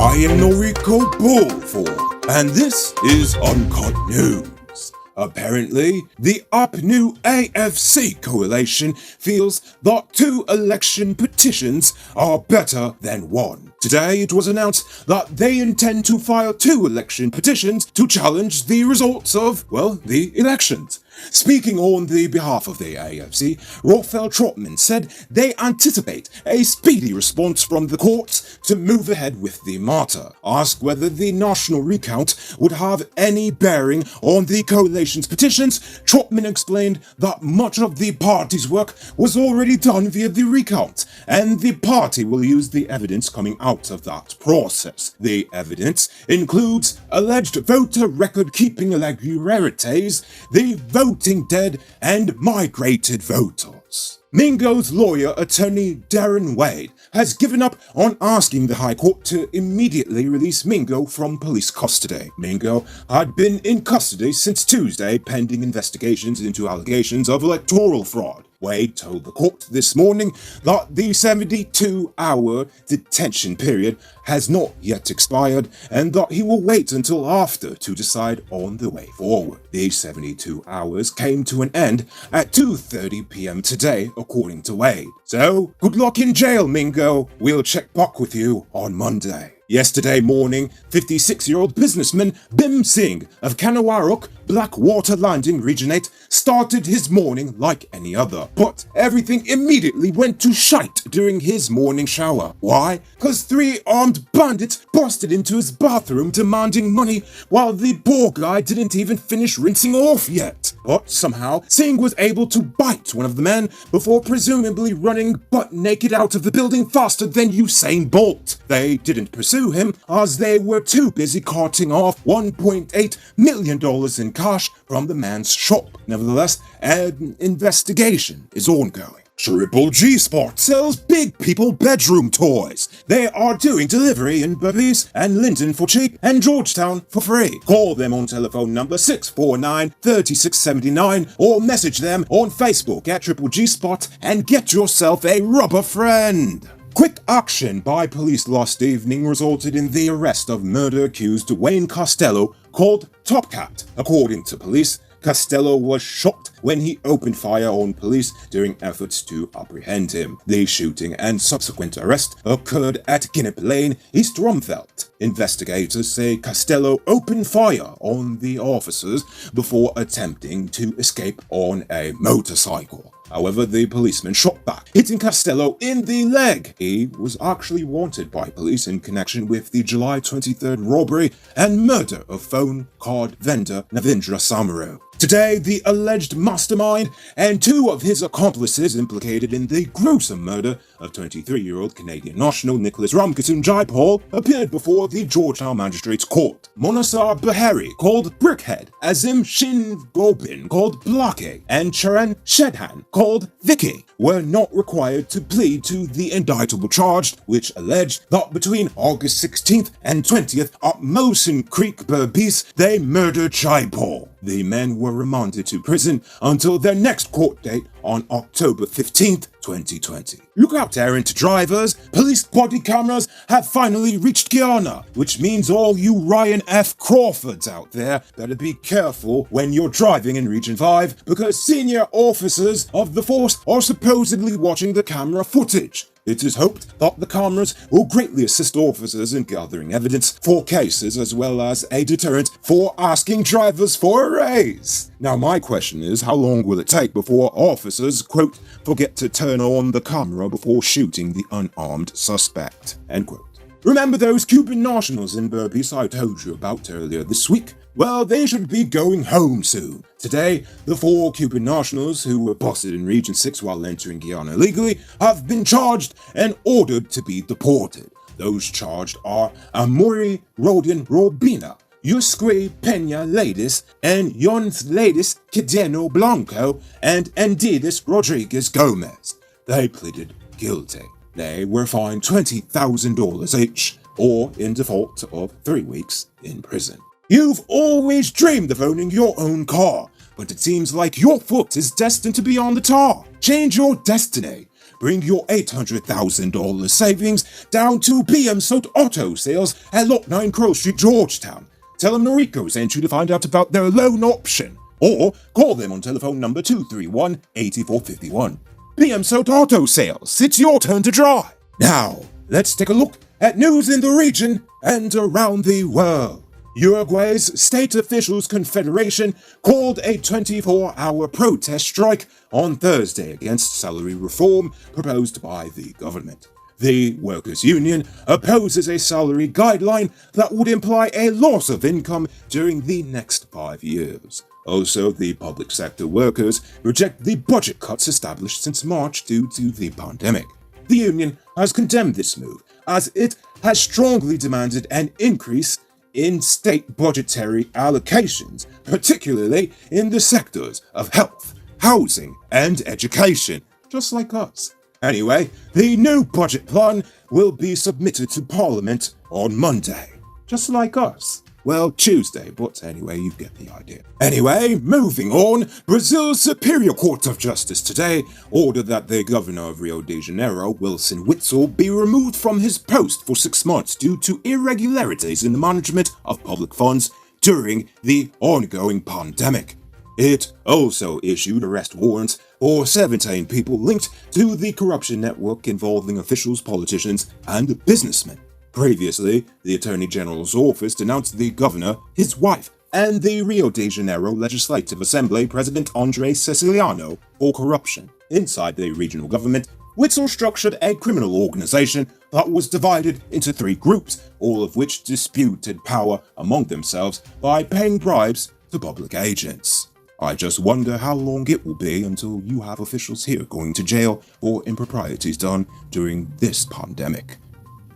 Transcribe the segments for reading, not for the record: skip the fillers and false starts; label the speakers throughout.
Speaker 1: I am Noriko Bullford, and this is Uncut News. Apparently, the up-new AFC coalition feels that 2 election petitions are better than 1. Today, it was announced that they intend to file 2 election petitions to challenge the results of, the elections. Speaking on the behalf of the AFC, Raphael Trotman said they anticipate a speedy response from the courts to move ahead with the matter. Asked whether the national recount would have any bearing on the coalition's petitions, Trotman explained that much of the party's work was already done via the recount, and the party will use the evidence coming out of that process. The evidence includes alleged voter record-keeping irregularities, the voting dead, and migrated voters. Mingo's lawyer, attorney Darren Wade, has given up on asking the High Court to immediately release Mingo from police custody. Mingo had been in custody since Tuesday pending investigations into allegations of electoral fraud. Wade told the court this morning that the 72-hour detention period has not yet expired and that he will wait until after to decide on the way forward. The 72 hours came to an end at 2:30 p.m. today, according to Wade. So, good luck in jail, Mingo. We'll check back with you on Monday. Yesterday morning, 56-year-old businessman Bim Singh of Kanawaruk, Blackwater Landing Regionate, started his morning like any other. But everything immediately went to shite during his morning shower. Why? Because 3 armed bandits busted into his bathroom demanding money while the poor guy didn't even finish rinsing off yet. But somehow, Singh was able to bite one of the men before presumably running butt naked out of the building faster than Usain Bolt. They didn't pursue him as they were too busy carting off $1.8 million in cash from the man's shop. Nevertheless, an investigation is ongoing. Triple G Sport sells big people bedroom toys. They are doing delivery in Burpees and Linden for cheap and Georgetown for free. Call them on telephone number 649-3679 or message them on Facebook at Triple G Sport and get yourself a rubber friend. Quick action by police last evening resulted in the arrest of murder-accused Wayne Costello, called Top Cat. According to police, Costello was shot when he opened fire on police during efforts to apprehend him. The shooting and subsequent arrest occurred at Ginnip Lane, East Rumfelt. Investigators say Costello opened fire on the officers before attempting to escape on a motorcycle. However, the policeman shot back, hitting Costello in the leg. He was actually wanted by police in connection with the July 23rd robbery and murder of phone card vendor Navindra Samaru. Today, the alleged mastermind and 2 of his accomplices implicated in the gruesome murder of 23-year-old Canadian national Nicholas Ramkissoon Jaipal appeared before the Georgetown Magistrates Court. Monasar Bahari, called Brickhead, Azim Shin Gobin, called Blake, and Charan Shedhan, called Vicky, were not required to plead to the indictable charge, which alleged that between August 16th and 20th at Mosen Creek, Berbice, they murdered Jaipal. The men were remanded to prison until their next court date on October 15th, 2020. Look out, errant drivers! Police body cameras have finally reached Guyana, which means all you Ryan F. Crawfords out there better be careful when you're driving in Region 5, because senior officers of the force are supposedly watching the camera footage. It is hoped that the cameras will greatly assist officers in gathering evidence for cases as well as a deterrent for asking drivers for a raise. Now my question is, how long will it take before officers, quote, forget to turn on the camera before shooting the unarmed suspect, end quote. Remember those Cuban nationals in Berbice I told you about earlier this week? Well, they should be going home soon. Today, the 4 Cuban nationals who were busted in Region 6 while entering Guyana illegally have been charged and ordered to be deported. Those charged are Amuri Rodin Robina, Yusque Peña Ladies, and Yons Ladies Quideno Blanco, and Endidis Rodriguez Gomez. They pleaded guilty. They were fined $20,000 each, or in default of 3 weeks in prison. You've always dreamed of owning your own car, but it seems like your foot is destined to be on the tar. Change your destiny. bring your $800,000 savings down to BM Soat Auto Sales at Lot 9 Crow Street, Georgetown. Tell them Noriko sent you to find out about their loan option, or call them on telephone number 231-8451. BM Soat Auto Sales, it's your turn to drive. Now, let's take a look at news in the region and around the world. Uruguay's State Officials Confederation called a 24-hour protest strike on Thursday against salary reform proposed by the government. The workers' union opposes a salary guideline that would imply a loss of income during the next 5 years. Also, the public sector workers reject the budget cuts established since March due to the pandemic. The union has condemned this move, as it has strongly demanded an increase in state budgetary allocations, particularly in the sectors of health, housing, and education, just like us. Anyway, the new budget plan will be submitted to Parliament on Monday, just like us. Well, Tuesday, but anyway, you get the idea. Anyway, moving on, Brazil's Superior Court of Justice today ordered that the governor of Rio de Janeiro, Wilson Witzel, be removed from his post for 6 months due to irregularities in the management of public funds during the ongoing pandemic. It also issued arrest warrants for 17 people linked to the corruption network involving officials, politicians, and businessmen. Previously, the Attorney General's office denounced the governor, his wife, and the Rio de Janeiro Legislative Assembly President André Siciliano for corruption. Inside the regional government, Witzel structured a criminal organization that was divided into 3 groups, all of which disputed power among themselves by paying bribes to public agents. I just wonder how long it will be until you have officials here going to jail for improprieties done during this pandemic.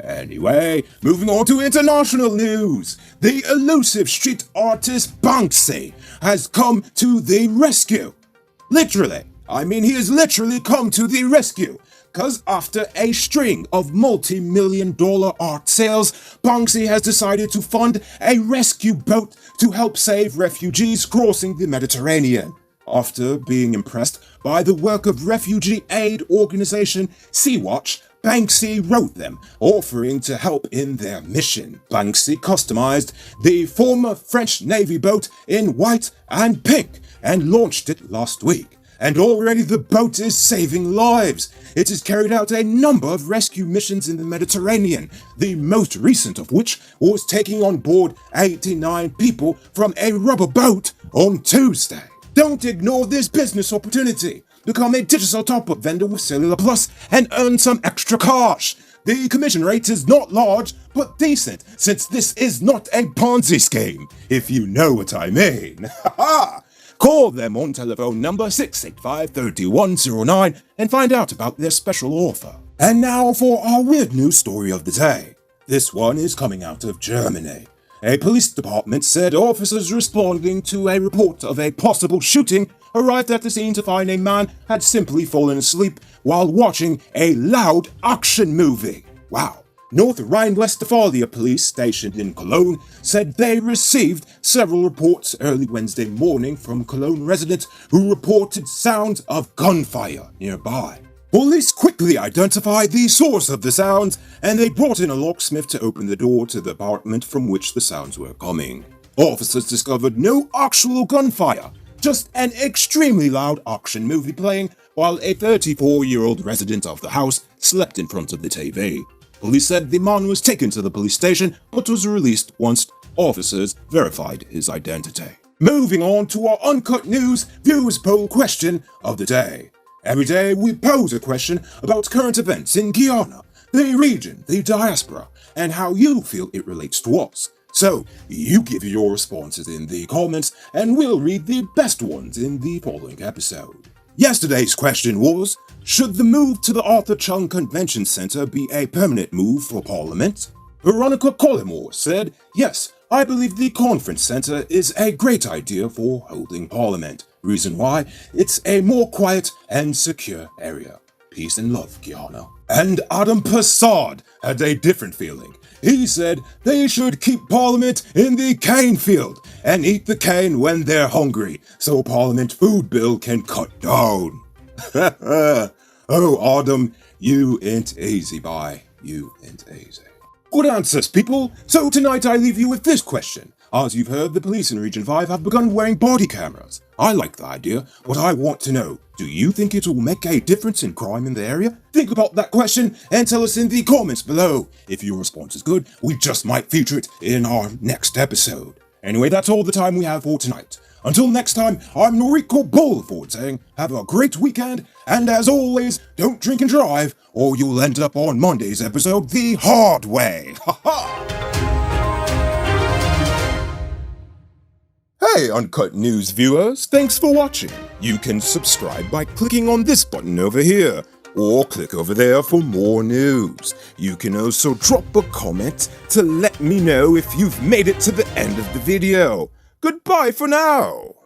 Speaker 1: Anyway, moving on to international news. The elusive street artist Banksy has come to the rescue. Literally. He has literally come to the rescue. Because after a string of multi-million-dollar art sales, Banksy has decided to fund a rescue boat to help save refugees crossing the Mediterranean. After being impressed by the work of refugee aid organization Sea-Watch, Banksy wrote them, offering to help in their mission. Banksy customized the former French Navy boat in white and pink and launched it last week. And already the boat is saving lives. It has carried out a number of rescue missions in the Mediterranean, the most recent of which was taking on board 89 people from a rubber boat on Tuesday. Don't ignore this business opportunity. Become a digital top-up vendor with Cellular Plus and earn some extra cash. The commission rate is not large, but decent, since this is not a Ponzi scheme, if you know what I mean. Call them on telephone number 685-3109 and find out about their special offer. And now for our weird news story of the day. This one is coming out of Germany. A police department said officers responding to a report of a possible shooting arrived at the scene to find a man had simply fallen asleep while watching a loud action movie. Wow. North Rhine-Westphalia police stationed in Cologne said they received several reports early Wednesday morning from Cologne residents who reported sounds of gunfire nearby. Police quickly identified the source of the sounds, and they brought in a locksmith to open the door to the apartment from which the sounds were coming. Officers discovered no actual gunfire, just an extremely loud action movie playing while a 34-year-old resident of the house slept in front of the TV. Police said the man was taken to the police station but was released once officers verified his identity. Moving on to our Uncut News Viewers Poll question of the day. Every day we pose a question about current events in Guyana, the region, the diaspora, and how you feel it relates to us. So, you give your responses in the comments and we'll read the best ones in the following episode. Yesterday's question was, should the move to the Arthur Chung Convention Center be a permanent move for Parliament? Veronica Collymore said, yes, I believe the conference center is a great idea for holding Parliament. Reason why, it's a more quiet and secure area. Peace and love, Guyana. And Adam Passard had a different feeling. He said they should keep Parliament in the cane field and eat the cane when they're hungry, so Parliament food bill can cut down. Oh, Adam, you ain't easy, bye. You ain't easy. Good answers, people. So tonight I leave you with this question. As you've heard, the police in Region 5 have begun wearing body cameras. I like the idea, but I want to know, do you think it will make a difference in crime in the area? Think about that question and tell us in the comments below. If your response is good, we just might feature it in our next episode. Anyway, that's all the time we have for tonight. Until next time, I'm Noriko Bullford saying, have a great weekend, and as always, don't drink and drive, or you'll end up on Monday's episode the hard way. Ha ha! Hey Uncut News viewers, thanks for watching. You can subscribe by clicking on this button over here, or click over there for more news. You can also drop a comment to let me know if you've made it to the end of the video. Goodbye for now!